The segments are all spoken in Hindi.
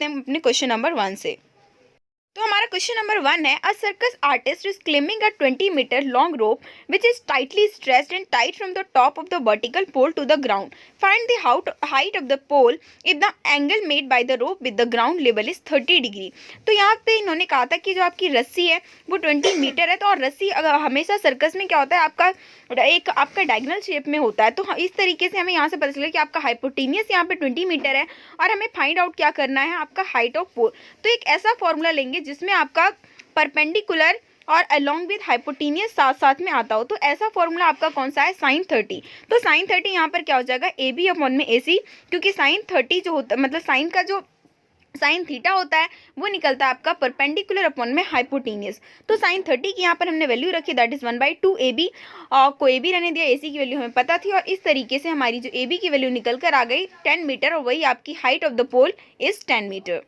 लेते हैं अपने क्वेश्चन नंबर 1 से। तो हमारा क्वेश्चन नंबर 1 है, a circus artist is climbing a 20 metre long rope which is tightly stressed and tight from the top of the vertical pole to the ground. Find the height of the pole if the angle made by the rope with the ground level is 30 degree. तो यहाँ पे इन्होंने कहा था कि जो आपकी रस्सी है वो 20 मीटर है। तो और रस्सी हमेशा सर्कस में क्या होता है, आपका डायगोनल शेप में होता है। तो इस तरीके से हमें यहाँ से पता चला कि आपका हाइपोटेनियस यहाँ पे 20 मीटर है और हमें फाइंड आउट क्या करना है, आपका हाइट ऑफ पोल। तो एक ऐसा फॉर्मूला लेंगे जिसमें आपका परपेंडिकुलर और अलोंग विद हाइपोटेनियस साथ साथ में आता हो। तो ऐसा फॉर्मूला आपका कौन सा है, साइन 30। तो साइन 30 यहाँ पर क्या हो जाएगा, ए बी अपॉन में ए सी, क्योंकि साइन 30 जो होता है मतलब साइन का जो साइन थीटा होता है वो निकलता है आपका परपेंडिकुलर अपॉन में हाइपोटेनियस। तो साइन 30 की यहाँ पर हमने वैल्यू रखी, दैट इज 1/2 ए बी को ए बी रहने दिया, ए सी की वैल्यू हमें पता थी और इस तरीके से हमारी जो ए बी की वैल्यू निकल कर आ गई 10 मीटर और वही आपकी height of the pole is 10 metre.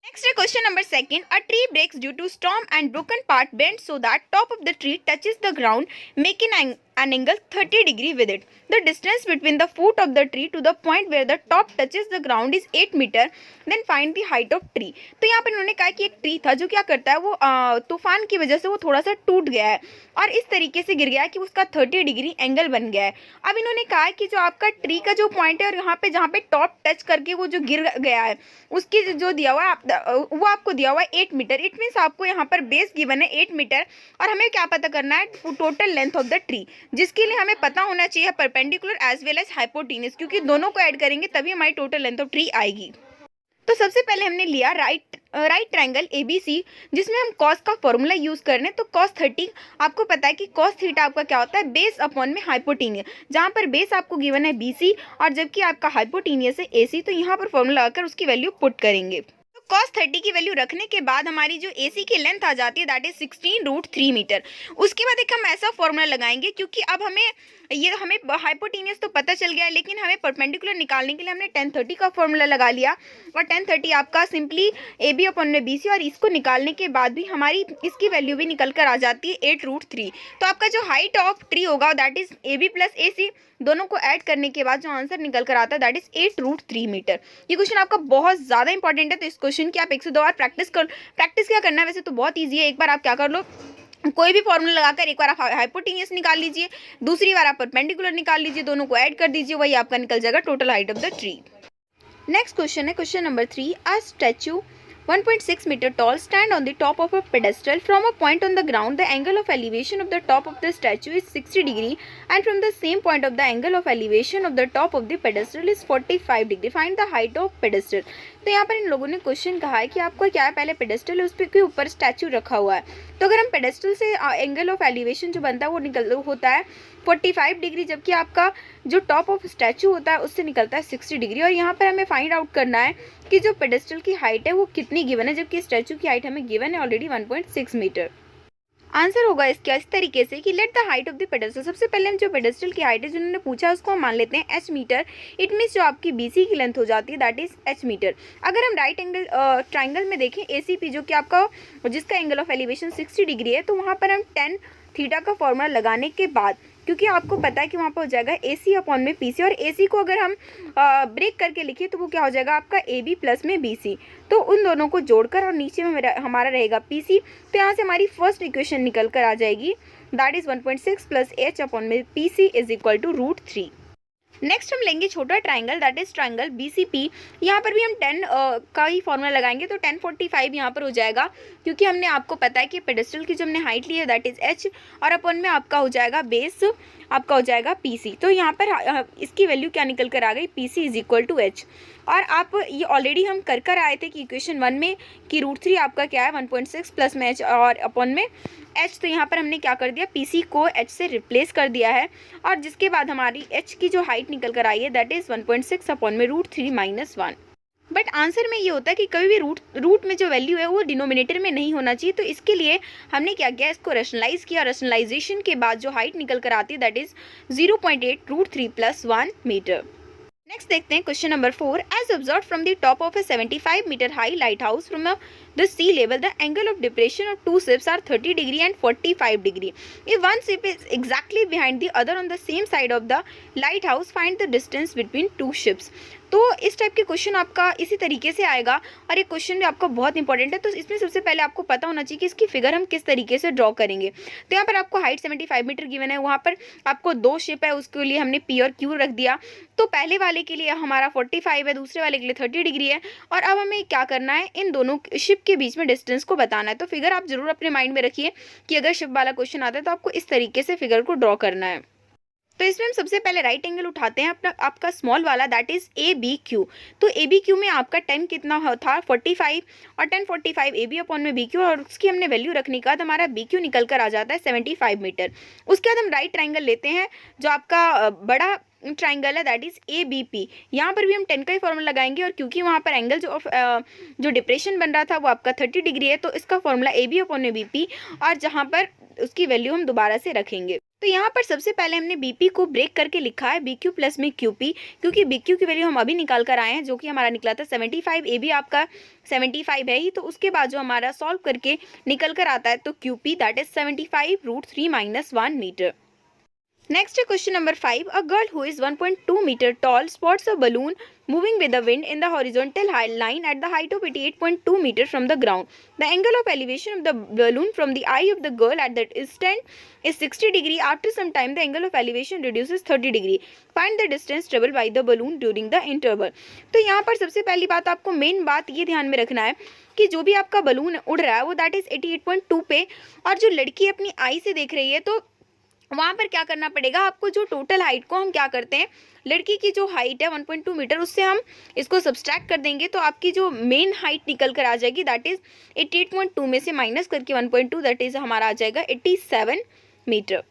Next है question number 2. A tree breaks due to storm and broken part bends so that top of the tree touches the ground, making an angle 30 degree with it. The distance between the foot of the tree to the point where the top touches the ground is 8 meter. Then find the height of tree. तो यहाँ पर इन्होंने कहा कि एक ट्री था जो क्या करता है, वो तूफान की वजह से वो थोड़ा सा टूट गया है और इस तरीके से गिर गया है कि उसका 30 डिग्री एंगल बन गया है। अब इन्होंने कहा है कि जो आपका ट्री का जो पॉइंट है और यहाँ पे जहाँ पे टॉप टच करके वो जो गिर गया है उसकी जो दिया हुआ है वो आपको दिया हुआ है 8 मीटर। इट मीन्स आपको यहाँ पर बेस गिवन है 8 मीटर और हमें क्या पता करना है, total length of the tree, जिसके लिए हमें पता होना चाहिए perpendicular as well as hypotenuse, क्योंकि दोनों को ऐड करेंगे तभी हमारी टोटल लेंथ ऑफ ट्री आएगी। तो सबसे पहले हमने लिया राइट ट्रायंगल ABC, जिसमें हम कॉस का फॉर्मूला यूज कर रहे हैं। तो कॉस 30 आपको पता है कि कॉस थीटा आपका क्या होता है, बेस अपॉन में हाइपोटेनियस, जहाँ पर बेस आपको गिवन है BC और जबकि आपका हाइपोटेनियस है AC। तो यहाँ पर फॉर्मूला लगाकर उसकी वैल्यू पुट करेंगे। cos 30 की वैल्यू रखने के बाद हमारी जो AC की लेंथ आ जाती है दैट इज 16√3 मीटर। उसके बाद एक हम ऐसा फॉर्मूला लगाएंगे, क्योंकि अब हमें हाइपोटेनियस तो पता चल गया है लेकिन हमें परपेंडिकुलर निकालने के लिए हमने tan 30 का फॉर्मूला लगा लिया और tan 30 आपका सिंपली AB अपॉन में BC और इसको निकालने के बाद भी हमारी इसकी वैल्यू भी निकल कर आ जाती है 8√3। तो आपका जो हाइट ऑफ ट्री होगा that is AB plus AC, दोनों को ऐड करने के बाद जो आंसर निकल कर आता है दैट इज 8√3 मीटर। ये क्वेश्चन आपका बहुत ज़्यादा इंपॉर्टेंट है, तो इस क्वेश्चन की आप 102 बार प्रैक्टिस क्या करना है, वैसे तो बहुत ईजी है। एक बार आप क्या कर लो, कोई भी फॉर्मूला लगाकर एक बार आप हाइपोटेनियस निकाल लीजिए, दूसरी बार आप परपेंडिकुलर निकाल लीजिए, दोनों को ऐड कर दीजिए, वही आपका निकल जाएगा total height of the tree. Next question है question number 3। A statue 1.6 meter tall stand on the top of a pedestal from a point on the ground. The angle of elevation of the top of the statue is 60 degree and from the same point of the angle of elevation of the top of the pedestal is 45 degree. Find the height of pedestal. तो यहाँ पर इन लोगों ने क्वेश्चन कहा है कि आपको क्या है, पहले पेडेस्टल है उस पर के ऊपर स्टैचू रखा हुआ है। तो अगर हम पेडेस्टल से एंगल ऑफ एलिवेशन जो बनता है वो होता है 45 डिग्री, जबकि आपका जो टॉप ऑफ स्टैचू होता है उससे निकलता है 60 डिग्री। और यहाँ पर हमें फाइंड आउट करना है कि जो पेडेस्टल की हाइट है वो कितनी गिवन है, जबकि स्टैचू की हाइट हमें गिवन है ऑलरेडी 1.6 मीटर। आंसर होगा इसका इस तरीके से कि let the height of the pedestal. सबसे पहले हम जो पेडेस्टल की हाइट है जिन्होंने पूछा उसको हम मान लेते हैं h मीटर। इट मीन्स जो आपकी BC की लेंथ हो जाती है दैट इज h मीटर। अगर हम राइट एंगल ट्राइंगल में देखें ACP जो कि आपका जिसका एंगल ऑफ एलिवेशन 60 डिग्री है, तो वहाँ पर हम tan थीटा का फॉर्मूला लगाने के बाद, क्योंकि आपको पता है कि वहाँ पर हो जाएगा AC अपॉन में PC और AC को अगर हम ब्रेक करके लिखिए तो वो क्या हो जाएगा आपका AB प्लस में BC। तो उन दोनों को जोड़कर और नीचे में हमारा रहेगा PC। तो यहाँ से हमारी फर्स्ट इक्वेशन निकल कर आ जाएगी that is 1.6 plus H upon में PC is equal to √3। Next हम लेंगे छोटा triangle that is triangle BCP। यहाँ पर भी हम 10 का ही फॉर्मूला लगाएंगे, तो 1045 यहाँ पर हो जाएगा, क्योंकि हमने आपको पता है कि पेडेस्टल की जो हमने हाइट ली है दैट इज H और अपन में आपका हो जाएगा बेस आपका हो जाएगा PC। तो यहाँ पर इसकी वैल्यू क्या निकल कर आ गई, PC is equal to H। और आप ये ऑलरेडी हम कर आए थे कि इक्वेशन 1 में कि √3 आपका क्या है 1.6 प्लस में H और अपन में H। तो यहाँ पर हमने क्या कर दिया, PC को H से रिप्लेस कर दिया है और जिसके बाद हमारी H की जो हाइट निकल कर आई है दैट इज 1.6 अपॉन में √3 - 1। बट आंसर में ये होता है कि कभी भी रूट में जो वैल्यू है वो डिनोमिनेटर में नहीं होना चाहिए। तो इसके लिए हमने क्या किया, इसको रैशनलाइज किया। रैशनलाइजेशन के बाद जो हाइट निकल कर आती है दैट इज 0.8 √3 + 1 मीटर। नेक्स्ट देखते हैं question number 4। As observed from the top of a 75 metre high lighthouse from the sea level the angle of depression of two ships are 30 degree and 45 degree. If one ship is exactly behind the other on the same side of the lighthouse find the distance between two ships. तो इस टाइप के क्वेश्चन आपका इसी तरीके से आएगा और ये क्वेश्चन भी आपका बहुत इंपॉर्टेंट है। तो इसमें सबसे पहले आपको पता होना चाहिए कि इसकी फिगर हम किस तरीके से ड्रॉ करेंगे। तो यहाँ पर आपको हाइट 75 मीटर गिवन है, वहाँ पर आपको दो शिप है, उसके लिए हमने पी और क्यू रख दिया। तो पहले वाले के लिए हमारा 45 है, दूसरे वाले के लिए 30 डिग्री है। और अब हमें क्या करना है, इन दोनों शिप के बीच में डिस्टेंस को बताना है। तो फिगर आप जरूर अपने माइंड में रखिए कि अगर शिप वाला क्वेश्चन आता है तो आपको इस तरीके से फिगर को ड्रॉ करना है। तो इसमें हम सबसे पहले राइट एंगल उठाते हैं अपना आपका स्मॉल वाला, that is A B Q. तो ए बी क्यू में आपका 10 कितना था 45 और 10 45 ए बी अपॉन में बी क्यू, और उसकी हमने वैल्यू रखने के बाद हमारा बी क्यू निकल कर आ जाता है 75 मीटर। उसके बाद हम राइट ट्राइंगल लेते हैं जो आपका बड़ा ट्राइंगल है, that is A B P. यहाँ पर भी हम 10 का ही फॉर्मूला लगाएंगे, और क्योंकि वहाँ पर एंगल जो डिप्रेशन बन रहा था वो आपका 30 डिग्री है, तो इसका फॉर्मूला ए बी अपॉन में बी पी, और जहाँ पर उसकी वैल्यू हम दोबारा से रखेंगे। तो यहाँ पर सबसे पहले हमने बीपी को ब्रेक करके लिखा है BQ प्लस में QP, क्योंकि BQ की वैल्यू हम अभी निकाल कर आए हैं जो कि हमारा निकला था 75, ए भी आपका 75 है ही। तो उसके बाद जो हमारा सॉल्व करके निकल कर आता है तो QP that is 75√3 - 1 metre. Next question number 5. A girl who is 1.2 meter tall spots a balloon moving with the wind in the horizontal line at the height of 88.2 meter from the ground. The angle of elevation of the balloon from the eye of the girl at that instant is 60 degree. After some time the angle of elevation reduces 30 degree. Find the distance traveled by the balloon during the interval. तो यहाँ पर सबसे पहली बात आपको मेन बात ये ध्यान में रखना है कि जो भी आपका बलून उड़ रहा है वो दैट इज 88.2 पे, और जो लड़की अपनी आई से देख रही है तो वहाँ पर क्या करना पड़ेगा आपको, जो टोटल हाइट को हम क्या करते हैं, लड़की की जो हाइट है 1.2 मीटर उससे हम इसको सब्सट्रैक्ट कर देंगे, तो आपकी जो मेन हाइट निकल कर आ जाएगी दैट इज 88.2 में से माइनस करके 1.2 दैट इज हमारा आ जाएगा 87 मीटर।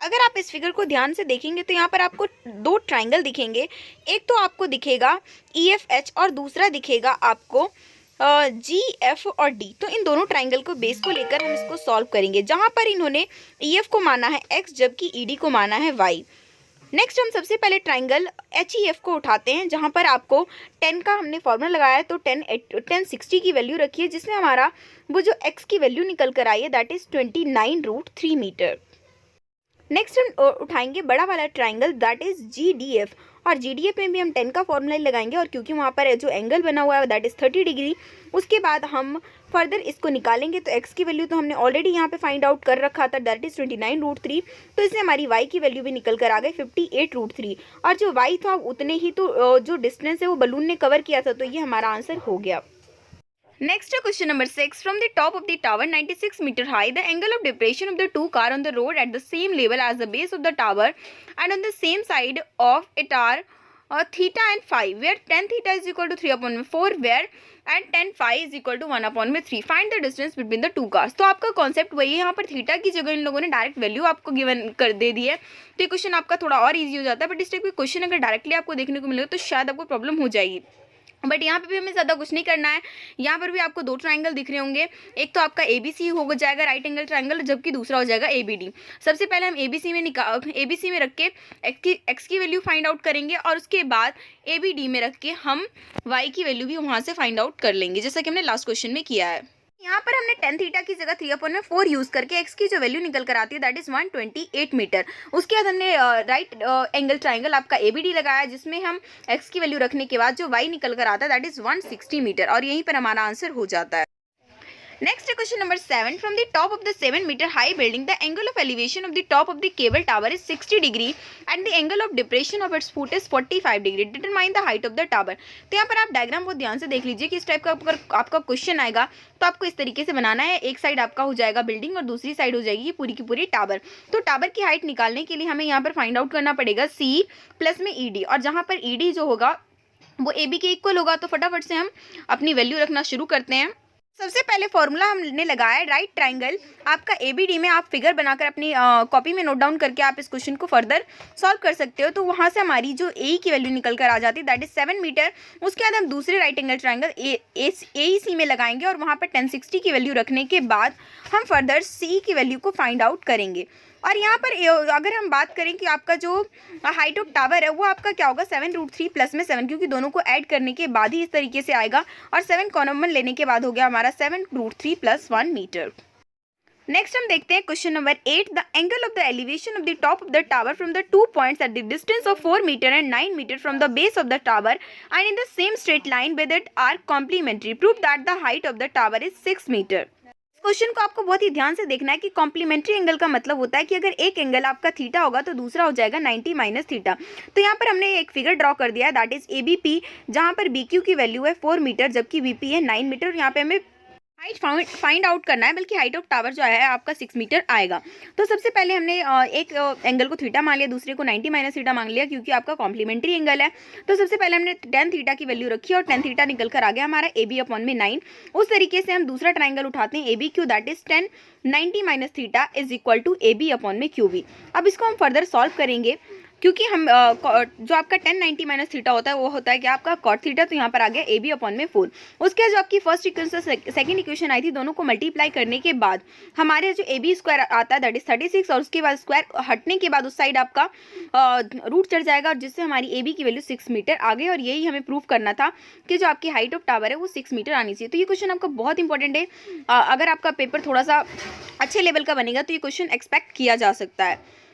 अगर आप इस फिगर को ध्यान से देखेंगे तो यहाँ पर आपको दो ट्राइंगल दिखेंगे, एक तो आपको दिखेगा EFH और दूसरा दिखेगा आपको GF और D। तो इन दोनों ट्राइंगल को बेस को लेकर हम इसको सॉल्व करेंगे, जहाँ पर इन्होंने EF को माना है X जबकि ED को माना है Y। नेक्स्ट हम सबसे पहले ट्राइंगल HEF को उठाते हैं, जहाँ पर आपको 10 का हमने फॉर्मूला लगाया है, तो 10 60 की वैल्यू रखी है, जिसमें हमारा वो जो X की वैल्यू निकल कर आई है दैट इज 29√3 मीटर। नेक्स्ट हम उठाएंगे बड़ा वाला ट्राइंगल दैट इज GDF, और GDF में भी हम 10 का फॉर्मूला लगाएंगे, और क्योंकि वहाँ पर जो एंगल बना हुआ है दैट इज 30 डिग्री। उसके बाद हम फर्दर इसको निकालेंगे, तो x की वैल्यू तो हमने ऑलरेडी यहाँ पे फाइंड आउट कर रखा था दैट इज 29√3, तो इससे हमारी y की वैल्यू भी निकल कर आ गई 58√3, और जो y था उतने ही तो जो डिस्टेंस है वो बलून ने कवर किया था, तो ये हमारा आंसर हो गया। Next question number 6. From the top of the tower 96 meter high, the angle of depression of the two car on the road at the same level as the base of the tower and on the same side of it are theta and phi, where tan theta is equal to 3/4, where and tan phi is equal to 1/3. Find the distance between the two cars. तो आपका कॉन्सेप्ट वही है, यहाँ पर थीटा की जगह इन लोगों ने डायरेक्ट वैल्यू आपको गिवन कर दे दी है, तो ये क्वेश्चन आपका थोड़ा और इजी हो जाता है। बट इस टाइप के क्वेश्चन अगर डायरेक्टली आपको देखने को मिलेगा तो शायद आपको प्रॉब्लम हो जाएगी। बट यहाँ पे भी हमें ज़्यादा कुछ नहीं करना है, यहाँ पर भी आपको दो ट्राइंगल दिख रहे होंगे, एक तो आपका ABC हो जाएगा राइट एंगल ट्राइंगल, जबकि दूसरा हो जाएगा ABD। सबसे पहले हम ABC में रख के x की वैल्यू फाइंड आउट करेंगे, और उसके बाद ABD में रख के हम y की वैल्यू भी वहाँ से फाइंड आउट कर लेंगे, जैसा कि हमने लास्ट क्वेश्चन में किया है। यहाँ पर हमने tan थीटा की जगह 3/4 यूज करके x की जो वैल्यू निकल कर आती है दैट इज 128 मीटर। उसके बाद हमने राइट एंगल ट्राइंगल आपका ABD लगाया, जिसमें हम x की वैल्यू रखने के बाद जो y निकल कर आता है दैट इज 160 मीटर, और यहीं पर हमारा आंसर हो जाता है। Next question number 7. From the top of the 7 meter high building, the angle of elevation of the top of the cable tower is 60 degree and the angle of depression of its foot is 45 degree. Determine the height of the tower. तो यहाँ पर आप डायग्राम को ध्यान से देख लीजिए कि इस टाइप का अगर आपका क्वेश्चन आएगा तो आपको इस तरीके से बनाना है। एक साइड आपका हो जाएगा बिल्डिंग और दूसरी साइड हो जाएगी पूरी की पूरी टावर। तो टावर की हाइट निकालने के लिए हमें यहाँ पर फाइंड आउट करना पड़ेगा C प्लस में ED, और जहाँ पर ED जो होगा वो AB के इक्वल होगा। तो फटाफट से हम अपनी वैल्यू रखना शुरू करते हैं। सबसे पहले फॉर्मूला हमने लगाया राइट ट्राइंगल आपका ABD में, आप फिगर बनाकर अपनी कॉपी में नोट डाउन करके आप इस क्वेश्चन को फर्दर सॉल्व कर सकते हो। तो वहाँ से हमारी जो AE की वैल्यू निकल कर आ जाती है दैट इज 7 मीटर। उसके बाद हम दूसरे राइट एंगल ट्राइंगल AEC में लगाएंगे, और वहाँ पर 1060 की वैल्यू रखने के बाद हम फर्दर CE की वैल्यू को फाइंड आउट करेंगे। और यहाँ पर अगर हम बात करें कि आपका जो हाइट ऑफ टावर है वो आपका क्या होगा 7√3 प्लस में 7, क्योंकि दोनों को ऐड करने के बाद ही इस तरीके से आएगा, और 7 कॉमन लेने के बाद हो गया हमारा 7√3 + 1 मीटर। नेक्स्ट हम देखते हैं question number 8। The angle of the elevation of the top of the tower from the 2 points at the distance of 4 metre and 9 metre from the base of the tower and in the same straight line with it are complementary. Prove that the height of the tower is 6 metre. इस क्वेश्चन को आपको बहुत ही ध्यान से देखना है कि कॉम्प्लीमेंट्री एंगल का मतलब होता है कि अगर एक एंगल आपका थीटा होगा तो दूसरा हो जाएगा 90 माइनस थीटा। तो यहाँ पर हमने एक फिगर ड्रॉ कर दिया है, दैट इज ABP, जहाँ पर BQ की वैल्यू है 4 मीटर जबकि VP है 9 मीटर। यहाँ पे हमें हाइट फाइंड आउट करना है, बल्कि हाइट ऑफ टावर जो है आपका 6 मीटर आएगा। तो सबसे पहले हमने एक एंगल को थीटा मान लिया, दूसरे को 90 माइनस थीटा मान लिया क्योंकि आपका कॉम्प्लीमेंट्री एंगल है। तो सबसे पहले हमने tan थीटा की वैल्यू रखी और tan थीटा निकल कर आ गया हमारा AB अपॉन में 9। उस तरीके से हम दूसरा ट्राइंगल उठाते हैं ABQ, that is tan 90 minus theta is equal to AB upon में QB। अब इसको हम फर्दर सॉल्व करेंगे क्योंकि हम जो आपका tan 90 माइनस थीटा होता है वो होता है कि आपका cot थीटा, तो यहाँ पर आ गया AB अपॉन में 4। उसके बाद जो आपकी फर्स्ट इक्वेशन से सेकंड इक्वेशन आई थी, दोनों को मल्टीप्लाई करने के बाद हमारे जो AB स्क्वायर आता है दैट इज 36, और उसके बाद स्क्वायर हटने के बाद उस साइड आपका रूट चढ़ जाएगा, और जिससे हमारी AB की वैल्यू 6 मीटर आ गई। और यही हमें प्रूव करना था कि जो आपकी हाइट ऑफ टावर है वो 6 मीटर आनी चाहिए। तो ये क्वेश्चन आपका बहुत इंपॉर्टेंट है, अगर आपका पेपर थोड़ा सा अच्छे लेवल का बनेगा तो ये क्वेश्चन एक्सपेक्ट किया जा सकता है।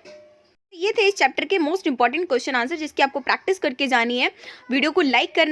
ये थे इस चैप्टर के मोस्ट इंपॉर्टेंट क्वेश्चन आंसर जिसकी आपको प्रैक्टिस करके जानी है। वीडियो को लाइक करना